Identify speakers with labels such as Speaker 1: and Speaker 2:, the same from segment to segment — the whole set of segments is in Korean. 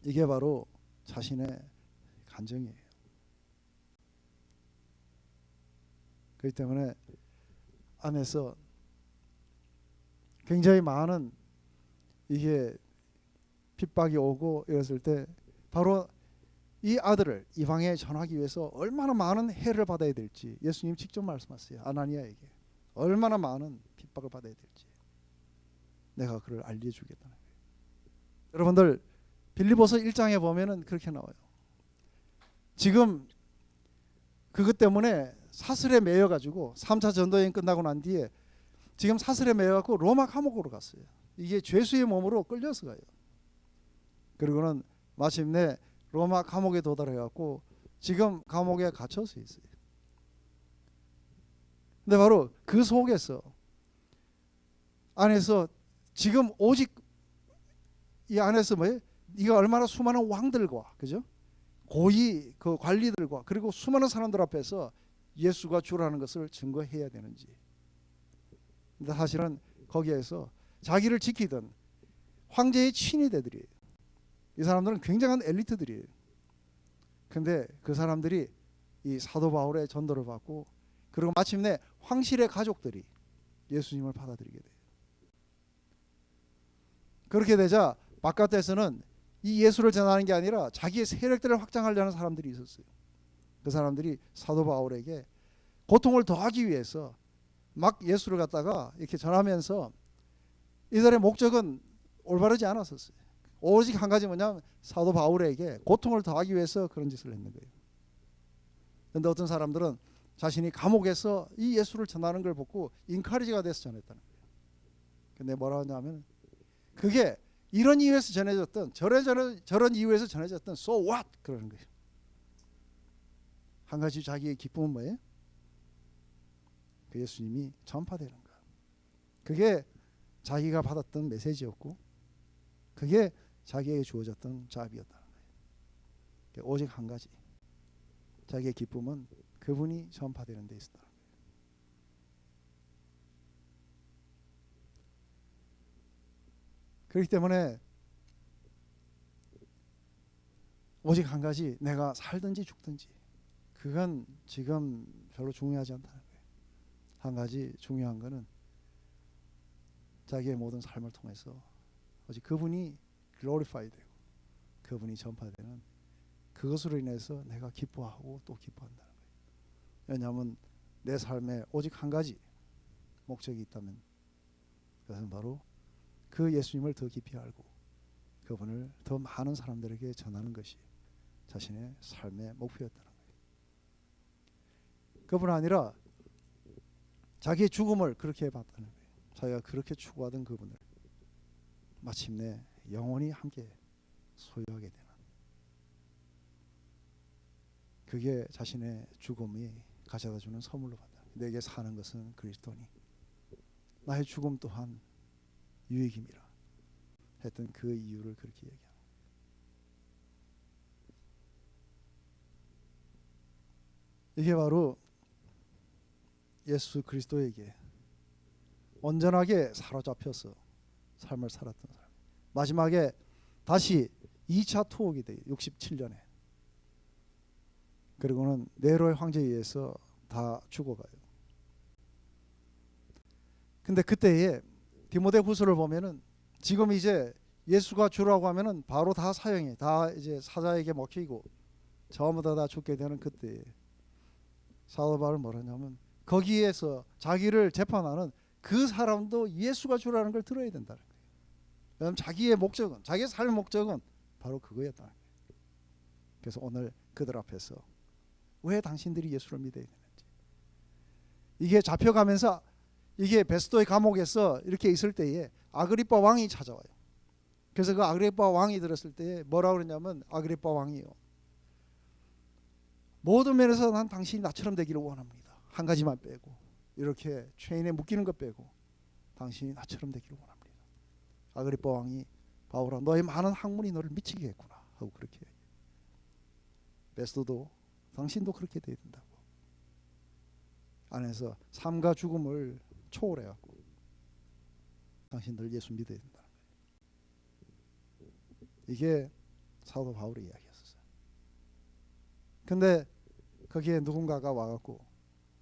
Speaker 1: 이게 바로 자신의 간증이에요. 그렇기 때문에 안에서 굉장히 많은 이게 핍박이 오고 이랬을 때 바로 이 아들을 이방에 전하기 위해서 얼마나 많은 해를 받아야 될지 예수님 직접 말씀하세요. 아나니아에게 얼마나 많은 핍박을 받아야 될지 내가 그를 알려주겠다는 거예요. 여러분들 빌립보서 1장에 보면은 그렇게 나와요. 지금 그것 때문에 사슬에 매여가지고 3차 전도여행 끝나고 난 뒤에 지금 사슬에 매여갖고 로마 감옥으로 갔어요. 이게 죄수의 몸으로 끌려서 가요. 그리고는 마침내 로마 감옥에 도달해갖고 지금 감옥에 갇혀서 있어요. 근데 바로 그 속에서 안에서 지금 오직 이 안에서 뭐예요? 네가 얼마나 수많은 왕들과 그죠? 고위 그 관리들과 그리고 수많은 사람들 앞에서 예수가 주라는 것을 증거해야 되는지. 근데 사실은 거기에서 자기를 지키던 황제의 친위대들이에요. 이 사람들은 굉장한 엘리트들이에요. 근데 그 사람들이 이 사도 바울의 전도를 받고 그리고 마침내 황실의 가족들이 예수님을 받아들이게 돼요. 그렇게 되자 바깥에서는 이 예수를 전하는 게 아니라 자기의 세력들을 확장하려는 사람들이 있었어요. 그 사람들이 사도 바울에게 고통을 더하기 위해서 막 예수를 갖다가 이렇게 전하면서 이들의 목적은 올바르지 않았었어요. 오직 한 가지 뭐냐면 사도 바울에게 고통을 더하기 위해서 그런 짓을 했는 거예요. 그런데 어떤 사람들은 자신이 감옥에서 이 예수를 전하는 걸 보고 인카리지가 돼서 전했다는 거예요. 근데 뭐라 하냐면 그게 이런 이유에서 전해졌던 저런 이유에서 전해졌던 so what 그러는 거예요. 한 가지 자기의 기쁨은 뭐예요? 그 예수님이 전파되는 것. 그게 자기가 받았던 메시지였고 그게 자기에게 주어졌던 잡이었다는 거예요. 오직 한 가지 자기의 기쁨은 그분이 전파되는 데 있었다는 거예요. 그렇기 때문에 오직 한 가지 내가 살든지 죽든지 그건 지금 별로 중요하지 않다는 거예요. 한 가지 중요한 거는 자기의 모든 삶을 통해서 오직 그분이 glorify 되고 그분이 전파되는 그것으로 인해서 내가 기뻐하고 또 기뻐한다는 거예요. 왜냐하면 내 삶에 오직 한 가지 목적이 있다면 그것은 바로 그 예수님을 더 깊이 알고 그분을 더 많은 사람들에게 전하는 것이 자신의 삶의 목표였다는 거예요. 그뿐 아니라 자기의 죽음을 그렇게 봤다는 거예요. 자기가 그렇게 추구하던 그분을 마침내 영원히 함께 소유하게 되는 그게 자신의 죽음이 가져다주는 선물로 받다. 내게 사는 것은 그리스도니 나의 죽음 또한 유익임이라 했던 그 이유를 그렇게 얘기합니다. 이게 바로 예수 그리스도에게 온전하게 사로잡혀서 삶을 살았던 사람. 마지막에 다시 2차 투옥이 돼요. 67년에. 그리고는 네로의 황제에 의해서 다 죽어가요. 근데 그때에 디모데후서를 보면은 지금 이제 예수가 주라고 하면은 바로 다 사형이 다 이제 사자에게 먹히고 처음부터 다 죽게 되는 그때에 사도 바울은 뭐라냐면 거기에서 자기를 재판하는 그 사람도 예수가 주라는 걸 들어야 된다는 거예요. 왜냐하면 자기의 목적은 자기의 삶의 목적은 바로 그거였다는 거예요. 그래서 오늘 그들 앞에서 왜 당신들이 예수를 믿어야 되는지 이게 잡혀가면서 이게 베스도의 감옥에서 이렇게 있을 때에 아그리빠 왕이 찾아와요. 그래서 그 아그리빠 왕이 들었을 때 뭐라고 그러냐면 아그리빠 왕이요 모든 면에서 난 당신이 나처럼 되기를 원합니다. 한 가지만 빼고 이렇게 체인에 묶이는 것 빼고 당신이 나처럼 되기를 원합니다. 아그리빠 왕이 바울아 너의 많은 학문이 너를 미치게 했구나 하고 그렇게 베스도도 당신도 그렇게 돼야 된다고 안에서 삶과 죽음을 초월해갖고 당신들 예수 믿어야 된다는 거예요. 이게 사도 바울이 이야기했었어요. 근데 거기에 누군가가 와갖고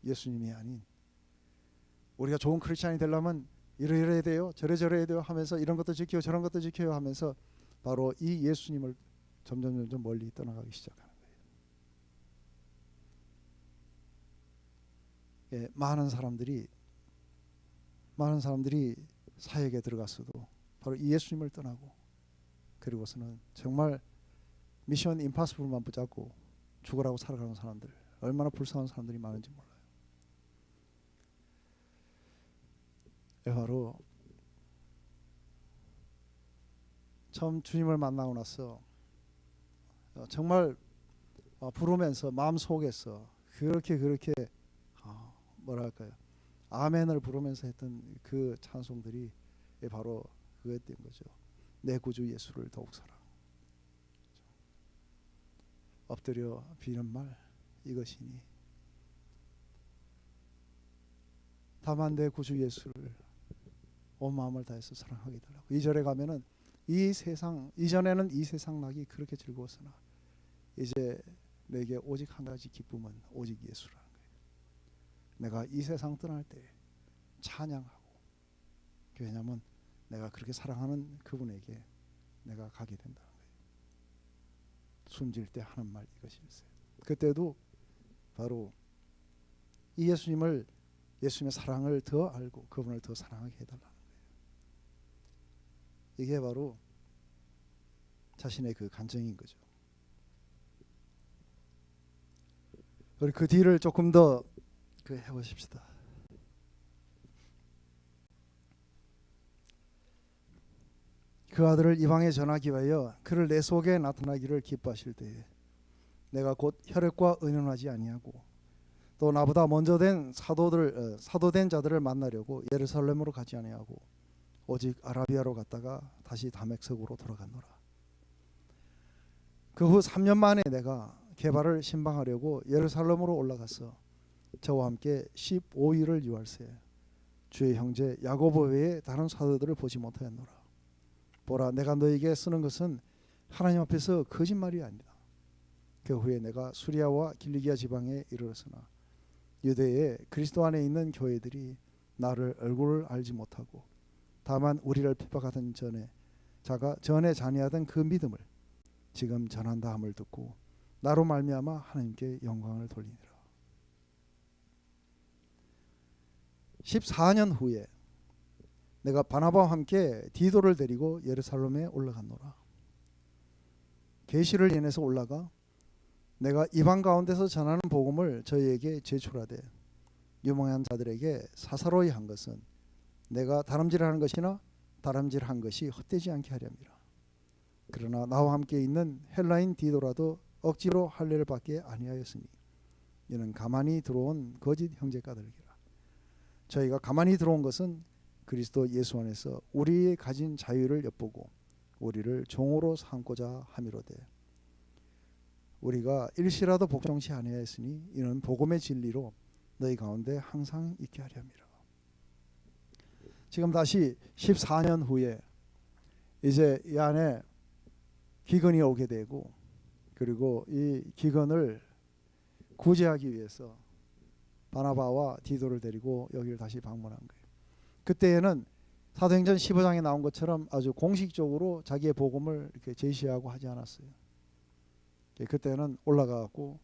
Speaker 1: 예수님이 아닌 우리가 좋은 크리스찬이 되려면 이래야 돼요, 저래야 돼요 하면서 이런 것도 지켜요, 저런 것도 지켜요 하면서 바로 이 예수님을 점점 멀리 떠나가기 시작하는 거예요. 예, 많은 사람들이 사역에 들어갔어도 바로 이 예수님을 떠나고 그리고서는 정말 미션 임파서블만 붙잡고 죽으라고 살아가는 사람들, 얼마나 불쌍한 사람들이 많은지 몰라요. 바로 처음 주님을 만나고 나서 정말 부르면서 마음속에서 그렇게 뭐랄까요, 아멘을 부르면서 했던 그 찬송들이 바로 그거였던 거죠. 내 구주 예수를 더욱 사랑. 엎드려 비는 말 이것이니 다만 내 구주 예수를 온 마음을 다해서 사랑하게 달라고. 2절에 가면은 이 세상 이전에는 이 세상 낙이 그렇게 즐거웠으나 이제 내게 오직 한 가지 기쁨은 오직 예수라는 거예요. 내가 이 세상 떠날 때 찬양하고, 왜냐하면 내가 그렇게 사랑하는 그분에게 내가 가게 된다는 거예요. 숨질 때 하는 말 이것일세. 그때도 바로 이 예수님의 사랑을 더 알고 그분을 더 사랑하게 해달라는 거예요. 이게 바로 자신의 그 간증인 거죠. 우리 그 뒤를 조금 더 해보십시다. 그 아들을 이방에 전하기 위하여 그를 내 속에 나타나기를 기뻐하실 때에 내가 곧 혈액과 의논하지 아니하고 또 나보다 먼저 된 사도된 자들을 만나려고 예루살렘으로 가지 아니하고 오직 아라비아로 갔다가 다시 다메섹으로 돌아갔노라. 그 후 3년 만에 내가 게바를 신방하려고 예루살렘으로 올라가서 저와 함께 15일을 유할세 주의 형제 야고보 외에 다른 사도들을 보지 못하였노라. 보라, 내가 너에게 쓰는 것은 하나님 앞에서 거짓말이 아니다. 그 후에 내가 수리아와 길리기아 지방에 이르렀으나 유대에 그리스도 안에 있는 교회들이 나를 얼굴을 알지 못하고 다만 우리를 핍박하던 전에 잔해하던 그 믿음을 지금 전한다 함을 듣고 나로 말미암아 하나님께 영광을 돌리니라. 14년 후에 내가 바나바와 함께 디도를 데리고 예루살렘에 올라갔노라. 계시를 인해서 올라가 내가 이방 가운데서 전하는 복음을 저희에게 제출하되 유명한 자들에게 사사로이 한 것은 내가 다름질하는 것이나 다름질한 것이 헛되지 않게 하렵니다. 그러나 나와 함께 있는 헬라인 디도라도 억지로 할례를 받게 아니하였으니 이는 가만히 들어온 거짓 형제가들이라. 저희가 가만히 들어온 것은 그리스도 예수 안에서 우리의 가진 자유를 엿보고 우리를 종으로 삼고자 함이로되 우리가 일시라도 복종치 아니하였으니 이는 복음의 진리로 너희 가운데 항상 있게 하려 함이라. 지금 다시 14년 후에 이제 이 안에 기근이 오게 되고 그리고 이 기근을 구제하기 위해서 바나바와 디도를 데리고 여기를 다시 방문한 거예요. 그때에는 사도행전 15장에 나온 것처럼 아주 공식적으로 자기의 복음을 이렇게 제시하고 하지 않았어요. 그때는 올라가고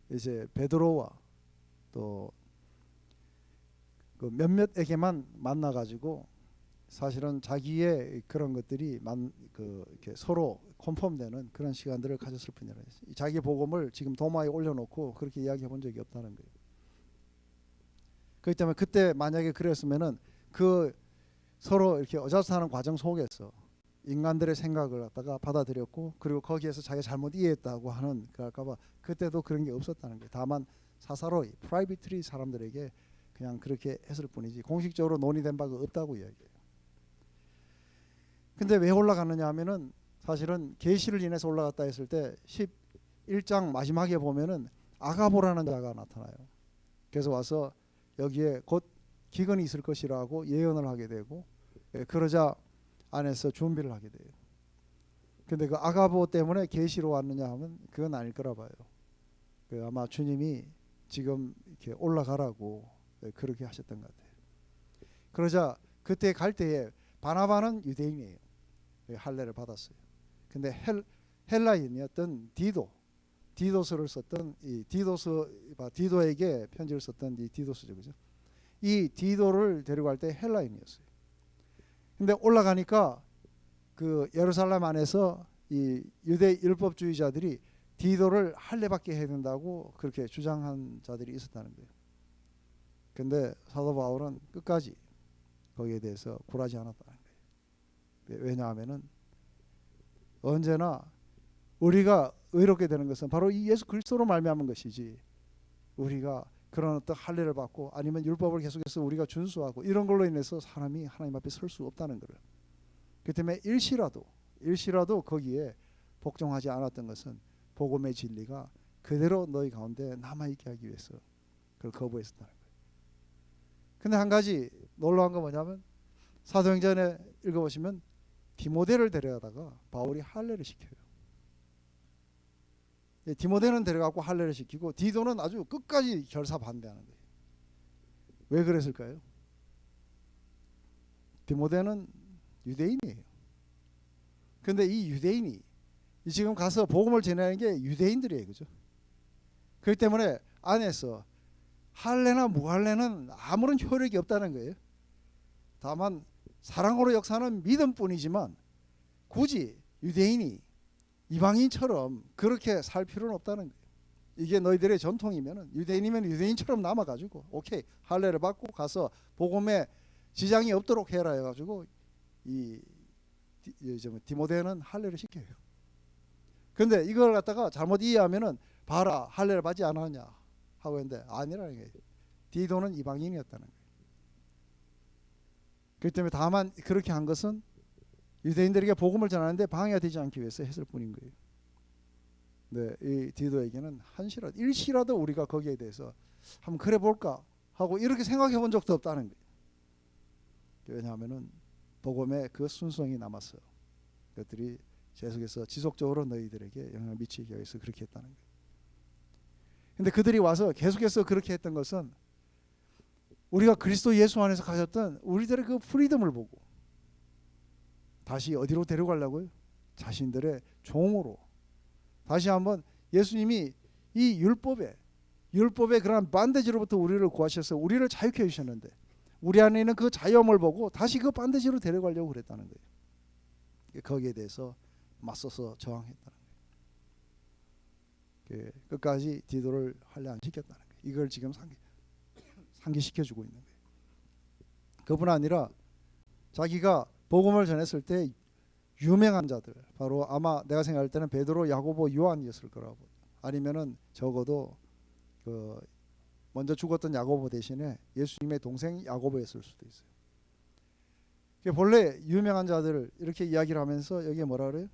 Speaker 1: 이제 베드로와 또 그 몇몇에게만 만나가지고 사실은 자기의 그런 것들이 이렇게 서로 컨펌되는 그런 시간들을 가졌을 뿐이라. 자기 복음을 지금 도마에 올려놓고 그렇게 이야기해 본 적이 없다는 거예요. 그렇기 때문에 그때 만약에 그랬으면은 그 서로 이렇게 어자스하는 과정 속에서 인간들의 생각을 갖다가 받아들였고 그리고 거기에서 자기가 잘못 이해했다고 하는 그럴까봐 그때도 그런 게 없었다는 거예요. 다만 사사로이 프라이빗리 사람들에게 그냥 그렇게 했을 뿐이지 공식적으로 논의된 바가 없다고 이야기해요. 근데 왜 올라갔느냐 하면은 사실은 계시를 인해서 올라갔다 했을 때 11장 마지막에 보면은 아가보라는 자가 나타나요. 그래서 와서 여기에 곧 기근이 있을 것이라고 예언을 하게 되고 그러자 안에서 준비를 하게 돼요. 근데 그 아가보 때문에 계시로 왔느냐 하면 그건 아닐 거라 봐요. 그 아마 주님이 지금 이렇게 올라가라고 그렇게 하셨던 것 같아요. 그러자 그때 갈 때에 바나바는 유대인이에요. 할례를 받았어요. 근데 헬라인이었던 디도스를 썼던 이 디도에게 편지를 썼던 이 디도스죠, 그죠? 이 디도를 데려갈 때 헬라인이었어요. 근데 올라가니까 그 예루살렘 안에서 이 유대 율법주의자들이 디도를 할례받게 해야 된다고 그렇게 주장한 자들이 있었다는 거예요. 근데 사도 바울은 끝까지 거기에 대해서 굴하지 않았다는 거예요. 왜냐하면은 언제나 우리가 의롭게 되는 것은 바로 이 예수 그리스도로 말미암은 것이지, 우리가 그런 어떤 할례를 받고 아니면 율법을 계속해서 우리가 준수하고 이런 걸로 인해서 사람이 하나님 앞에 설 수 없다는 거예요. 그 때문에 일시라도 거기에 복종하지 않았던 것은 복음의 진리가 그대로 너희 가운데 남아있게 하기 위해서 그걸 거부했었다는 거예요. 근데 한 가지 놀라운 건 뭐냐면 사도행전에 읽어보시면 디모데를 데려다가 바울이 할례를 시켜요. 디모데는 데려가고 할례를 시키고 디도는 아주 끝까지 결사 반대하는 거예요. 왜 그랬을까요? 디모데는 유대인이에요. 근데 이 유대인이 지금 가서 복음을 전하는 게 유대인들이에요, 그죠? 그렇기 때문에 안에서 할례나 무할례는 아무런 효력이 없다는 거예요. 다만 사랑으로 역사하는 믿음뿐이지만 굳이 유대인이 이방인처럼 그렇게 살 필요는 없다는 거예요. 이게 너희들의 전통이면 유대인이면 유대인처럼 남아가지고 오케이 할례를 받고 가서 복음에 지장이 없도록 해라 해가지고 이 디모데는 할례를 시켜요. 근데 이걸 갖다가 잘못 이해하면은 봐라 할례를 받지 않았냐 하고 했는데 아니라는 거예요. 디도는 이방인이었다는 거예요. 그렇기 때문에 다만 그렇게 한 것은 유대인들에게 복음을 전하는데 방해가 되지 않기 위해서 했을 뿐인 거예요. 네, 이 디도에게는 한시라도 일시라도 우리가 거기에 대해서 한번 그래 볼까 하고 이렇게 생각해 본 적도 없다는 거예요. 왜냐하면은 복음의 그 순수성이 남았어요. 그것들이 계속해서 지속적으로 너희들에게 영향을 미치기 위해서 그렇게 했다는 거예요. 근데 그들이 와서 계속해서 그렇게 했던 것은 우리가 그리스도 예수 안에서 가졌던 우리들의 그 프리덤을 보고 다시 어디로 데려가려고요? 자신들의 종으로 다시 한번 예수님이 이 율법의 그런 반대지로부터 우리를 구하셔서 우리를 자유케 해주셨는데 우리 안에 있는 그 자유함을 보고 다시 그 반대지로 데려가려고 그랬다는 거예요. 거기에 대해서 맞서서 저항했다는 거예요. 끝까지 디도를 할례 안 시켰다는 거예요. 이걸 지금 상기시켜주고 있는 거예요. 그뿐 아니라 자기가 복음을 전했을 때 유명한 자들, 바로 아마 내가 생각할 때는 베드로, 야고보, 요한이었을 거라고. 아니면은 적어도 그 먼저 죽었던 야고보 대신에 예수님의 동생 야고보였을 수도 있어요. 본래 유명한 자들을 이렇게 이야기를 하면서 여기에 뭐라 그래요?